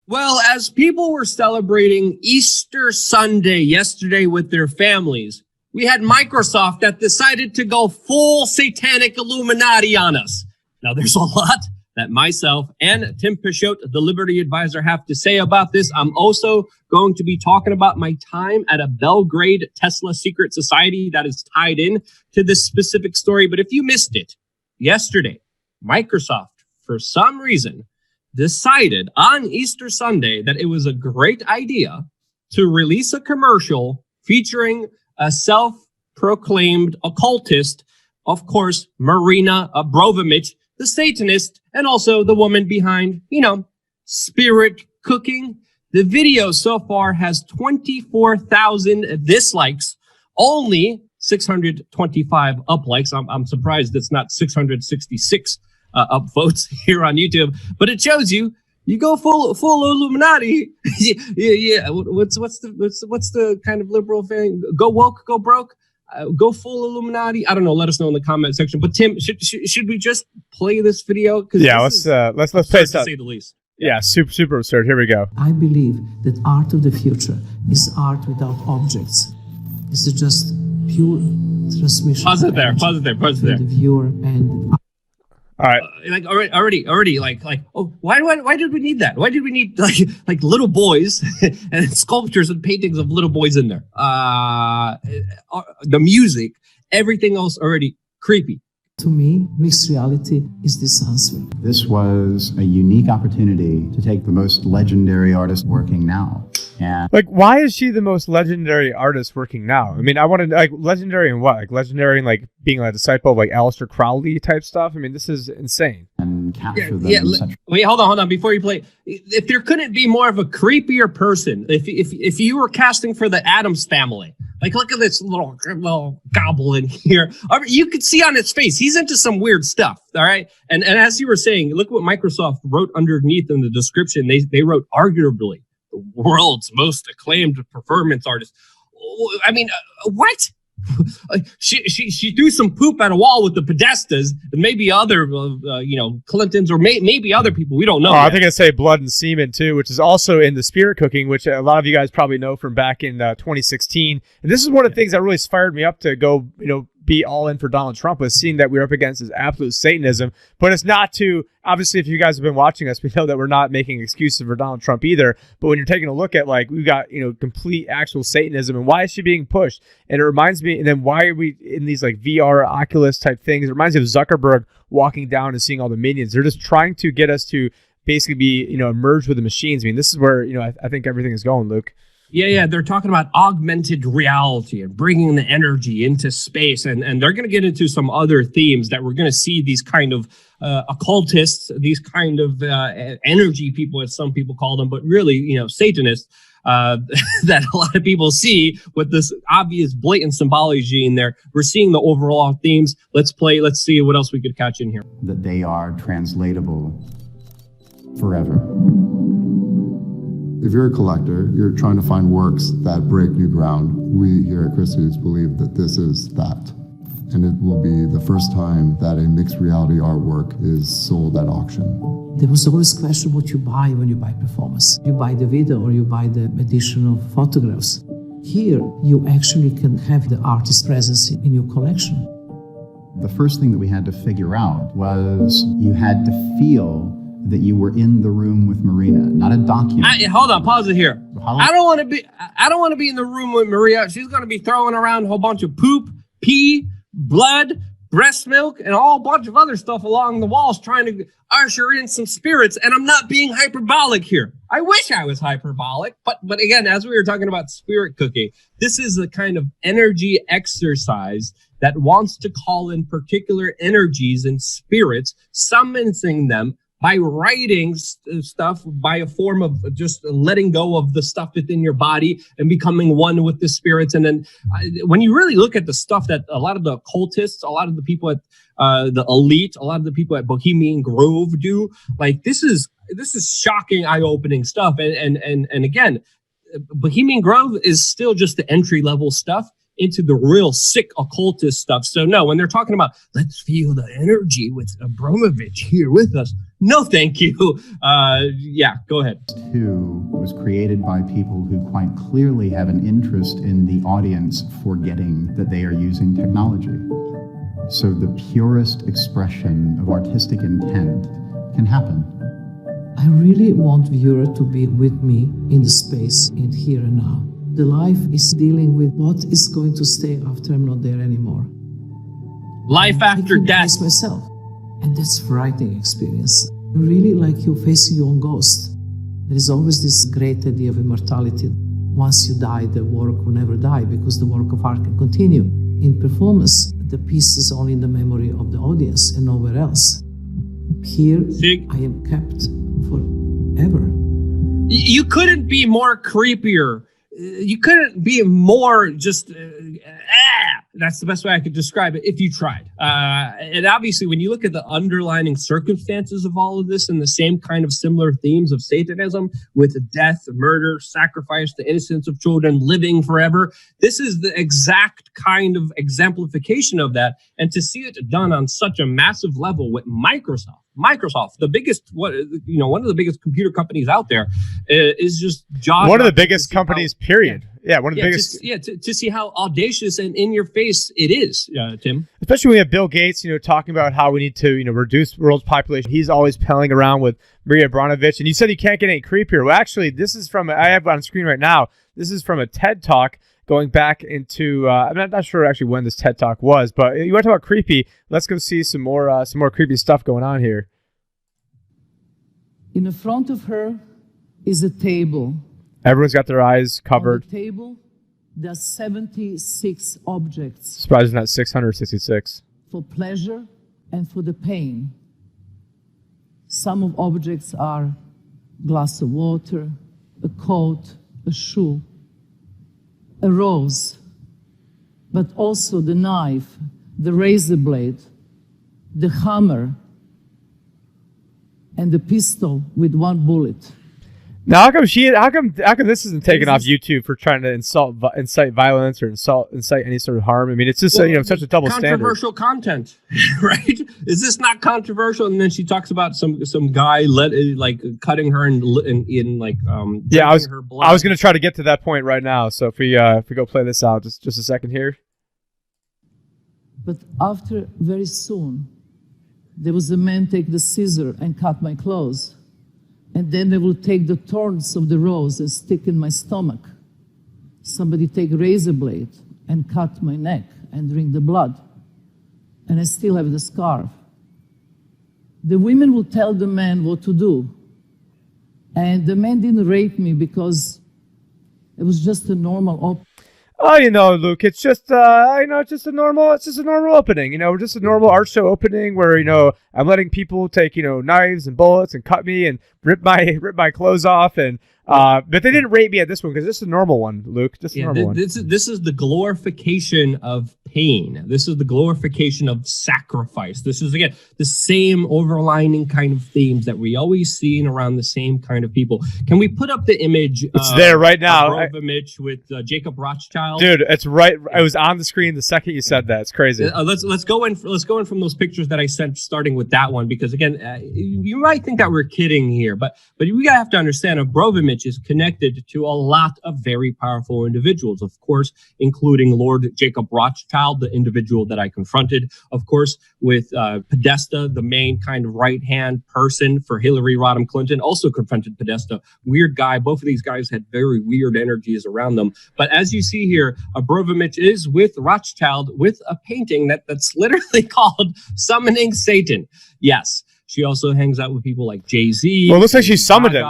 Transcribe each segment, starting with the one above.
Well, as people were celebrating Easter Sunday yesterday with their families, we had Microsoft that decided to go full satanic Illuminati on us. Now, there's a lot that myself and Tim Picciott, the Liberty Advisor, have to say about this. I'm also going to be talking about my time at a Belgrade Tesla secret society that is tied in to this specific story. But if you missed it, yesterday, Microsoft, for some reason, decided on Easter Sunday that it was a great idea to release a commercial featuring a self-proclaimed occultist, of course, Marina Abramovich, the Satanist, and also the woman behind, spirit cooking. The video so far has 24,000 dislikes, only 625 uplikes. I'm surprised it's not 666 upvotes here on YouTube, but it shows you go full Illuminati. yeah. What's the kind of liberal thing? Go woke, go broke. Go full Illuminati. I don't know. Let us know in the comment section. But Tim, should we just play this video? Yeah, let's play it. To say the least. Yeah, super absurd. Here we go. I believe that art of the future is art without objects. This is just pure transmission. Pause it there. The viewer and. All right. Already, oh, why did we need that? Why did we need like little boys and sculptures and paintings of little boys in there? The music, everything else already creepy. To me, mixed reality is this answer. This was a unique opportunity to take the most legendary artist working now. And why is she the most legendary artist working now? I mean, I wanted legendary in what? Legendary in being a disciple of Aleister Crowley type stuff. I mean, this is insane. And capture them. Wait, hold on. Before you play, if there couldn't be more of a creepier person, if you were casting for the Addams Family, look at this little goblin here. You could see on his face, he's into some weird stuff. All right. And as you were saying, look what Microsoft wrote underneath in the description. They wrote arguably the world's most acclaimed performance artist. I mean, what? she threw some poop at a wall with the Podestas and maybe other, Clintons or maybe other people. We don't know. I think I'd say blood and semen too, which is also in the spirit cooking, which a lot of you guys probably know from back in 2016. And this is one of the things that really fired me up to go, be all in for Donald Trump, was seeing that we were up against his absolute Satanism. But it's not to, obviously, if you guys have been watching us, we know that we're not making excuses for Donald Trump either. But when you're taking a look at we've got, complete actual Satanism, and why is she being pushed? And it reminds me, and then why are we in these VR Oculus type things? It reminds me of Zuckerberg walking down and seeing all the minions. They're just trying to get us to basically be, merged with the machines. I mean, this is where, I think everything is going, Luke. Yeah. They're talking about augmented reality and bringing the energy into space. And they're going to get into some other themes that we're going to see these kind of occultists, these kind of energy people, as some people call them, but really, Satanists that a lot of people see with this obvious blatant symbology in there. We're seeing the overall themes. Let's see what else we could catch in here. That they are translatable forever. If you're a collector, you're trying to find works that break new ground. We here at Christie's believe that this is that. And it will be the first time that a mixed reality artwork is sold at auction. There was always a question what you buy when you buy performance. You buy the video or you buy the additional photographs. Here, you actually can have the artist's presence in your collection. The first thing that we had to figure out was you had to feel that you were in the room with Marina, not a document. Hold on, pause it here. I don't want to be in the room with Maria. She's going to be throwing around a whole bunch of poop, pee, blood, breast milk, and a whole bunch of other stuff along the walls, trying to usher in some spirits. And I'm not being hyperbolic here. I wish I was hyperbolic, but again, as we were talking about spirit cooking, this is a kind of energy exercise that wants to call in particular energies and spirits, summoning them by writing stuff, by a form of just letting go of the stuff within your body and becoming one with the spirits. And then when you really look at the stuff that a lot of the occultists, a lot of the people at the elite, a lot of the people at Bohemian Grove do, this is shocking, eye-opening stuff. And again, Bohemian Grove is still just the entry-level stuff. into the real sick occultist stuff. So no, when they're talking about let's feel the energy with Abramovich here with us, no, thank you. Yeah, go ahead. Who was created by people who quite clearly have an interest in the audience forgetting that they are using technology. So the purest expression of artistic intent can happen. I really want viewer to be with me in the space, in here and now. The life is dealing with what is going to stay after I'm not there anymore. Life after death. Face myself. And that's a frightening experience. Really like you facing your own ghost. There is always this great idea of immortality. Once you die, the work will never die because the work of art can continue. In performance, the piece is only in the memory of the audience and nowhere else. Here, I am kept forever. You couldn't be more creepier. You couldn't be more just, that's the best way I could describe it if you tried. And obviously, when you look at the underlying circumstances of all of this and the same kind of similar themes of Satanism with death, murder, sacrifice, the innocence of children, living forever, this is the exact kind of exemplification of that. And to see it done on such a massive level with Microsoft, the biggest, one of the biggest computer companies out there, is just one of the biggest companies. Period. Yeah, one of the biggest. To see how audacious and in your face it is, Tim. Especially when we have Bill Gates, talking about how we need to, reduce world's population. He's always pelling around with Maria Abramovich, and you said you can't get any creepier. Well, actually, this is from I have it on screen right now. This is from a TED Talk going back into I'm not sure actually when this TED Talk was, but you want to talk about creepy? Let's go see some more creepy stuff going on here. In the front of her is a table. Everyone's got their eyes covered. On the table, there's 76 objects. Surprised it's not 666. For pleasure and for the pain. Some of objects are glass of water, a coat, a shoe, a rose, but also the knife, the razor blade, the hammer, and the pistol with one bullet. Now, how come this isn't taken off YouTube for trying to incite violence or incite any sort of harm? I mean, it's just such a double standard. Controversial content, right? Is this not controversial? And then she talks about some guy cutting her in yeah. I was going to try to get to that point right now. So if we go play this out, just a second here. But after very soon, there was a man take the scissor and cut my clothes. And then they will take the thorns of the rose and stick in my stomach. Somebody take a razor blade and cut my neck and drink the blood. And I still have the scarf. The women will tell the man what to do. And the man didn't rape me because it was just a normal Oh, Luke, it's just it's just a normal opening. We're just a normal art show opening where, I'm letting people take, knives and bullets and cut me and rip my clothes off and but they didn't rape me at this one because this is a normal one, Luke. Just a normal one. This is the glorification of pain. This is the glorification of sacrifice. This is, again, the same overlining kind of themes that we always see around the same kind of people. Can we put up the image? It's there right now. Abramovich with Jacob Rothschild. Dude, it's right. I was on the screen the second you said that. It's crazy. Let's go in from those pictures that I sent, starting with that one, because again, you might think that we're kidding here, but we have to understand Abramovich is connected to a lot of very powerful individuals, of course, including Lord Jacob Rothschild, the individual that I confronted, of course, with Podesta, the main kind of right-hand person for Hillary Rodham Clinton, also confronted Podesta. Weird guy. Both of these guys had very weird energies around them. But as you see here, Abramovich is with Rothschild with a painting that's literally called Summoning Satan. Yes. She also hangs out with people like Jay-Z. Well, it looks like she summoned him.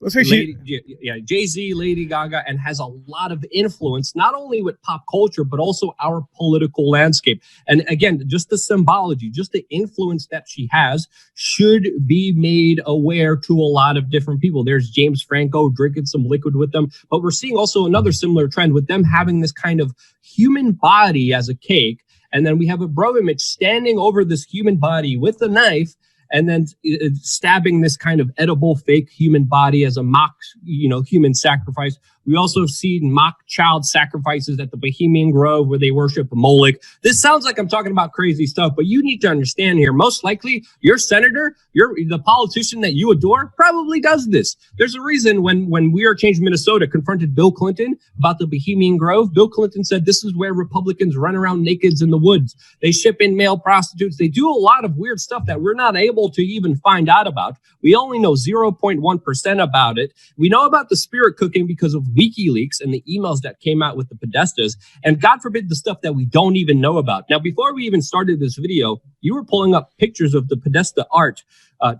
Looks like Jay-Z, Lady Gaga, and has a lot of influence, not only with pop culture, but also our political landscape. And again, just the symbology, just the influence that she has should be made aware to a lot of different people. There's James Franco drinking some liquid with them, but we're seeing also another similar trend with them having this kind of human body as a cake. And then we have Abramovich standing over this human body with a knife, and then stabbing this kind of edible fake human body as a mock, human sacrifice. We also see mock child sacrifices at the Bohemian Grove where they worship Moloch. This sounds like I'm talking about crazy stuff, but you need to understand here, most likely your senator, the politician that you adore probably does this. There's a reason when We Are Change Minnesota confronted Bill Clinton about the Bohemian Grove, Bill Clinton said this is where Republicans run around nakeds in the woods. They ship in male prostitutes. They do a lot of weird stuff that we're not able to even find out about. We only know 0.1% about it. We know about the spirit cooking because of WikiLeaks and the emails that came out with the Podestas, and God forbid the stuff that we don't even know about. Now, before we even started this video, you were pulling up pictures of the Podesta art.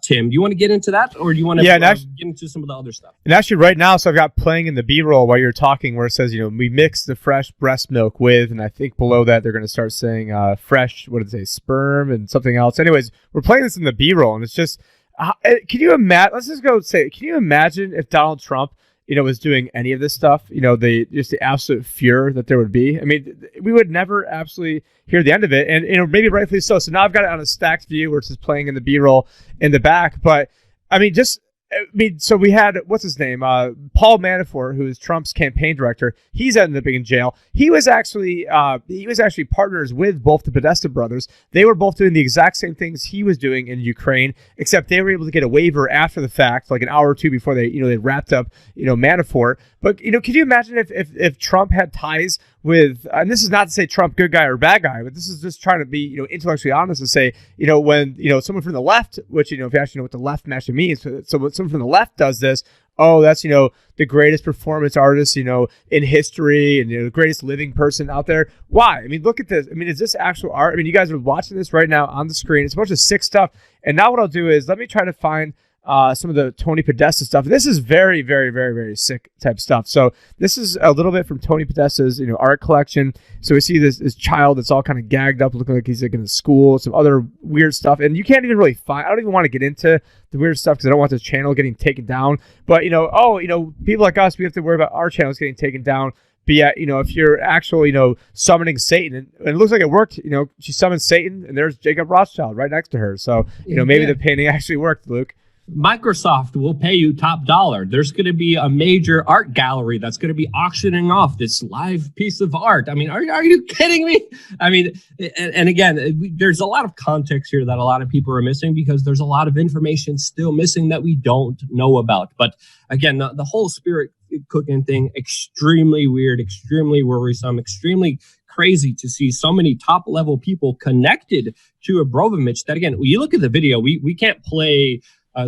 Tim, do you want to get into that, or do you want to get into some of the other stuff? And actually right now, so I've got playing in the B-roll while you're talking where it says, we mix the fresh breast milk with, and I think below that they're going to start saying fresh, what did it say, sperm and something else. Anyways, we're playing this in the B-roll, and it's just, can you imagine, let's just go say, can you imagine if Donald Trump, was doing any of this stuff, just the absolute furor that there would be. I mean, we would never absolutely hear the end of it. And, maybe rightfully so. So now I've got it on a stacked view where it's just playing in the B-roll in the back. But so we had, what's his name? Paul Manafort, who is Trump's campaign director. He's ended up being in jail. He was actually partners with both the Podesta brothers. They were both doing the exact same things he was doing in Ukraine, except they were able to get a waiver after the fact, like an hour or two before they wrapped up, Manafort. But, can you imagine if Trump had ties with, and this is not to say Trump good guy or bad guy, but this is just trying to be, intellectually honest and say, when, someone from the left, which, if you actually know what the left actually means, so when someone from the left does this, oh, that's, the greatest performance artist, in history and the greatest living person out there. Why? I mean, look at this. I mean, is this actual art? I mean, you guys are watching this right now on the screen. It's a bunch of sick stuff. And now what I'll do is let me try to find some of the Tony Podesta stuff. This is very, very, very, very sick type stuff. So this is a little bit from Tony Podesta's, art collection. So we see this child that's all kind of gagged up, looking like he's like in school, some other weird stuff. And you can't even really find, I don't even want to get into the weird stuff because I don't want this channel getting taken down. But, people like us, we have to worry about our channels getting taken down. But yet, if you're actually, summoning Satan, and it looks like it worked, she summoned Satan and there's Jacob Rothschild right next to her. So, maybe the painting actually worked, Luke. Microsoft will pay you top dollar. There's going to be a major art gallery that's going to be auctioning off this live piece of art. I mean, are you kidding me? I mean, and again, there's a lot of context here that a lot of people are missing because there's a lot of information still missing that we don't know about. But again, the whole spirit cooking thing, extremely weird, extremely worrisome, extremely crazy to see so many top level people connected to Abrovimich that, again, when you look at the video, we can't play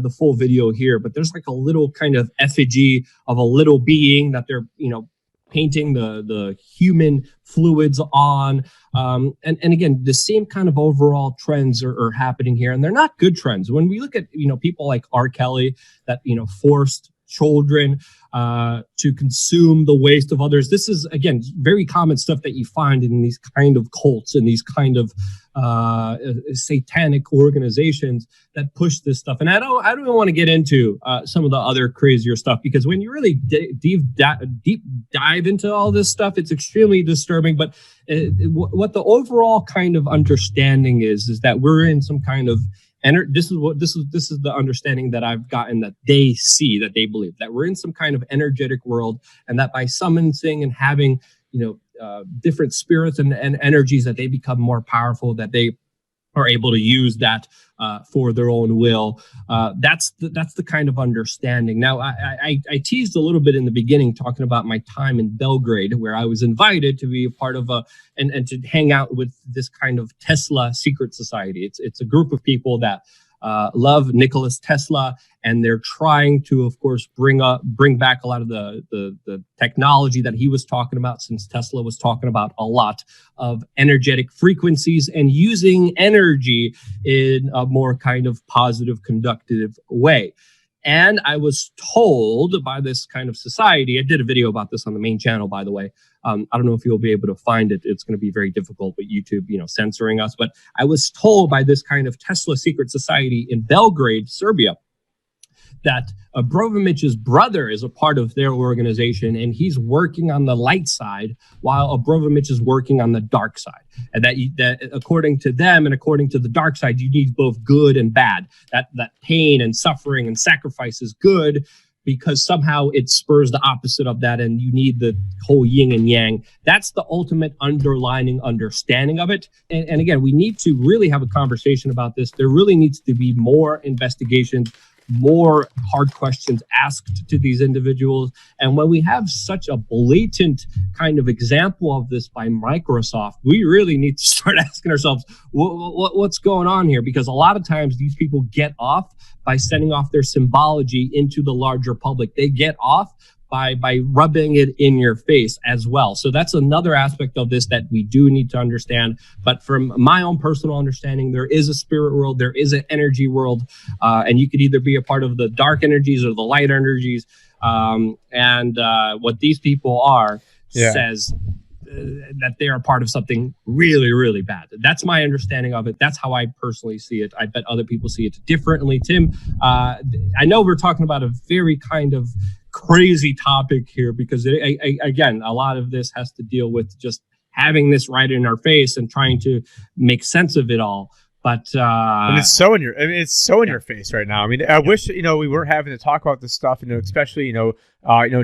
the full video here, but there's like a little kind of effigy of a little being that they're, painting the human fluids on. And again, the same kind of overall trends are happening here. And they're not good trends. When we look at, people like R. Kelly that, forced children to consume the waste of others. This is, again, very common stuff that you find in these kind of cults and these kind of satanic organizations that push this stuff. And I don't even want to get into some of the other crazier stuff because when you really deep dive into all this stuff, it's extremely disturbing. But what the overall kind of understanding is that we're in some kind of this is the understanding that I've gotten that they see, that they believe that we're in some kind of energetic world, and that by summoning and having different spirits and energies, that they become more powerful, that they are able to use that for their own will. That's the kind of understanding. Now, I teased a little bit in the beginning talking about my time in Belgrade, where I was invited to be a part of and to hang out with this kind of Tesla secret society. It's a group of people that love Nicholas Tesla, and they're trying to, of course, bring back a lot of the technology that he was talking about, since Tesla was talking about a lot of energetic frequencies and using energy in a more kind of positive, conductive way. And I was told by this kind of society, I did a video about this on the main channel, by the way. I don't know if you'll be able to find it. It's going to be very difficult with YouTube, censoring us. But I was told by this kind of Tesla secret society in Belgrade, Serbia, that Abrovimich's brother is a part of their organization, and he's working on the light side while Abrovimich is working on the dark side. And that according to them and according to the dark side, you need both good and bad. That pain and suffering and sacrifice is good. because somehow it spurs the opposite of that, and you need the whole yin and yang. That's the ultimate underlining understanding of it. And again, we need to really have a conversation about this. There really needs to be more investigations, more hard questions asked to these individuals. And when we have such a blatant kind of example of this by Microsoft, we really need to start asking ourselves, what's going on here? Because a lot of times these people get off by sending off their symbology into the larger public. They get off by rubbing it in your face as well. So that's another aspect of this that we do need to understand. But from my own personal understanding, there is a spirit world, there is an energy world, and you could either be a part of the dark energies or the light energies. And what these people are says that they are part of something really, really bad. That's my understanding of it. That's how I personally see it. I bet other people see it differently. Tim, I know we're talking about a very kind of crazy topic here because again, a lot of this has to deal with just having this right in our face and trying to make sense of it all. But and it's so in your face right now. I mean, I wish we weren't having to talk about this stuff. Especially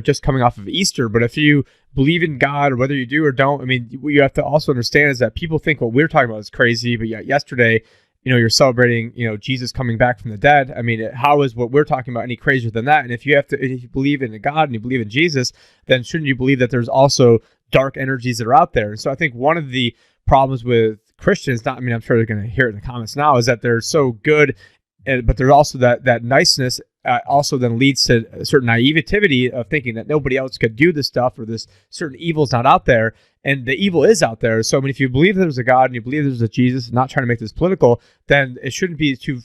just coming off of Easter. But if you believe in God, or whether you do or don't, I mean, what you have to also understand is that people think what we're talking about is crazy. But yet yesterday, you're celebrating, Jesus coming back from the dead. I mean, how is what we're talking about any crazier than that? And if you believe in God and you believe in Jesus, then shouldn't you believe that there's also dark energies that are out there? And so I think one of the problems with Christians, I'm sure they're going to hear it in the comments now, is that they're so good, but there's also that niceness also then leads to a certain naivety of thinking that nobody else could do this stuff, or this certain evil is not out there. And the evil is out there. So, if you believe there's a God and you believe there's a Jesus, not trying to make this political, then it shouldn't be too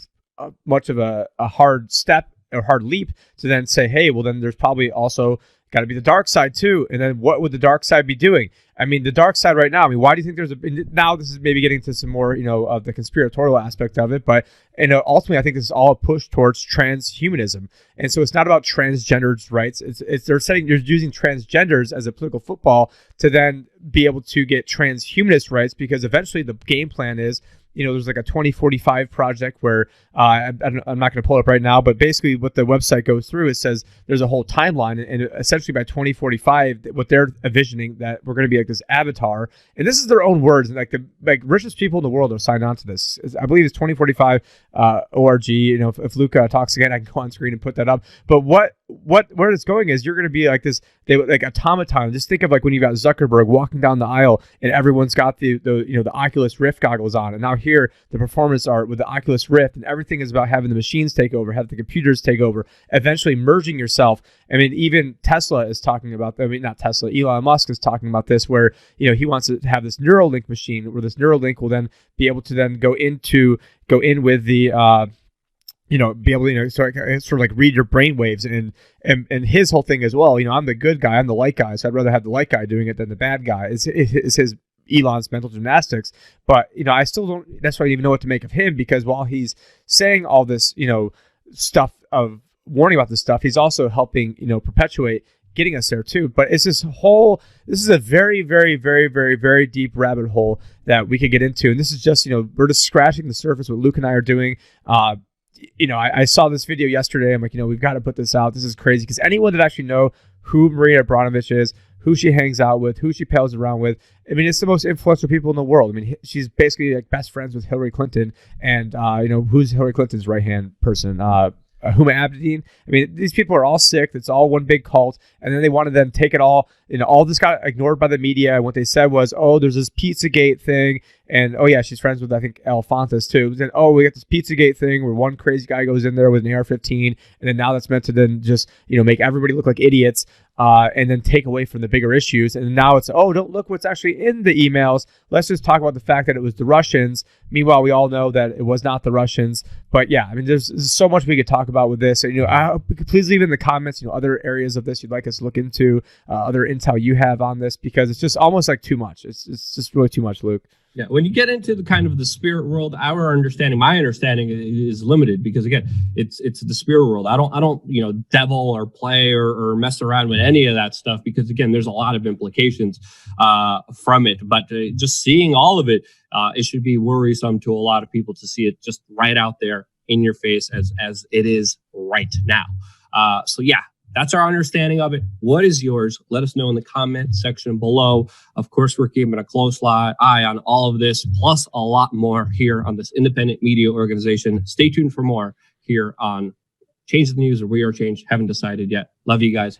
much of a hard step or hard leap to then say, hey, well, then there's probably also got to be the dark side too. And then what would the dark side be doing? The dark side right now, why do you think now this is maybe getting to some more, of the conspiratorial aspect of it, but, ultimately I think this is all a push towards transhumanism. And so it's not about transgenders' rights. You're using transgenders as a political football to then be able to get transhumanist rights, because eventually the game plan is, there's like a 2045 project where I'm not going to pull it up right now, but basically what the website goes through, it says there's a whole timeline, and essentially by 2045, what they're envisioning that we're going to be like this avatar, and this is their own words, and the richest people in the world are signed on to this. I believe it's 2045 org. If Luca talks again, I can go on screen and put that up. But where it's going is you're going to be like this, like automaton. Just think of like when you've got Zuckerberg walking down the aisle and everyone's got the Oculus Rift goggles on, and now here the performance art with the Oculus Rift, and everything is about having the machines take over, have the computers take over, eventually merging yourself. Even Tesla is talking about, not Tesla, Elon Musk is talking about this, where he wants to have this Neuralink machine, where this Neuralink will then be able to then go in with the be able to sort of like read your brain waves, and his whole thing as well. I'm the good guy, I'm the light guy, so I'd rather have the light guy doing it than the bad guy. Is his Elon's mental gymnastics. But I still don't necessarily even know what to make of him, because while he's saying all this stuff of warning about this stuff, he's also helping perpetuate getting us there too. But it's this is a very, very, very, very, very deep rabbit hole that we could get into, and this is just we're just scratching the surface. What Luke and I are doing. I saw this video yesterday. I'm like, we've got to put this out. This is crazy, because anyone that actually know who Maria Abramovich is, who she hangs out with, who she pals around with, it's the most influential people in the world. She's basically like best friends with Hillary Clinton, and who's Hillary Clinton's right hand person? Huma Abedin. These people are all sick. It's all one big cult, and then they want to then take it all. All this got ignored by the media, and what they said was, "Oh, there's this Pizzagate thing," and oh yeah, she's friends with I think Alphonsus too. Then we got this Pizzagate thing where one crazy guy goes in there with an AR-15, and then now that's meant to then just make everybody look like idiots, and then take away from the bigger issues. And now it's don't look what's actually in the emails. Let's just talk about the fact that it was the Russians. Meanwhile, we all know that it was not the Russians. But yeah, there's so much we could talk about with this. And, please leave in the comments, other areas of this you'd like us to look into, other intel you have on this, because it's just almost like too much. It's just really too much, Luke. Yeah, when you get into the kind of the spirit world, my understanding is limited, because again, it's the spirit world. I don't devil or play or mess around with any of that stuff, because again, there's a lot of implications from it. But just seeing all of it, it should be worrisome to a lot of people to see it just right out there in your face as it is right now. So yeah, That's our understanding of it. What is yours? Let us know in the comment section below. Of course, we're keeping a close eye on all of this, plus a lot more here on this independent media organization. Stay tuned for more here on Change the News or We Are Change. Haven't decided yet. Love you guys.